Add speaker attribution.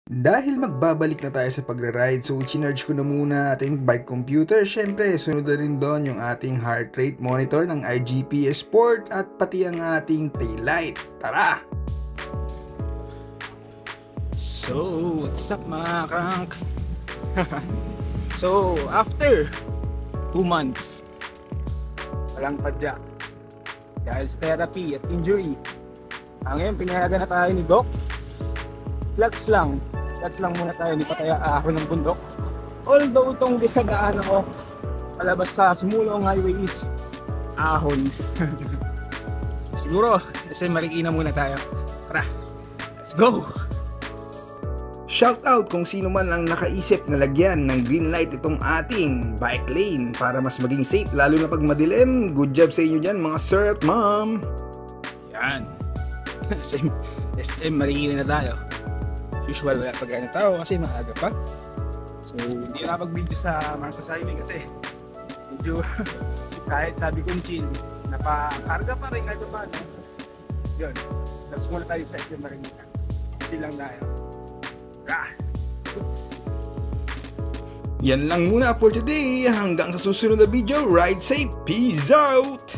Speaker 1: Dahil magbabalik na tayo sa pagra-ride, so chinarge ko na muna ating bike computer. Syempre, sunod na rin doon yung ating heart rate monitor ng iGPS Sport at pati ang ating taillight. Tara!
Speaker 2: So, what's up mga crank? So, after 2 months, walang padya dahil sa therapy at injury, ngayon pinayagan na tayo ni Doc. Flats lang muna tayo, hindi pa tayo aako ng bundok. Although itong dinadaan ako palabas sa Sumulong Highway is ahon. Siguro, kasi Marikina muna tayo. Tara, let's go!
Speaker 1: Shoutout kung sino man ang nakaisip na lagyan ng green light itong ating bike lane para mas maging safe lalo na pag madilim. Good job sa inyo dyan mga sir at ma'am.
Speaker 2: Yan. SM Marikina na tayo. Usual wala pag ganyan tao kasi maaga pa. So hindi na pag-video sa Marcos Highway kasi medyo kahit sabi kong chill, napakarga pa rin kahit pa no? Yun, tapos muna tayo sa SM Marikina. Chill lang tayo.
Speaker 1: Yan lang muna for today. Hanggang sa susunod na video. Ride safe. Peace out!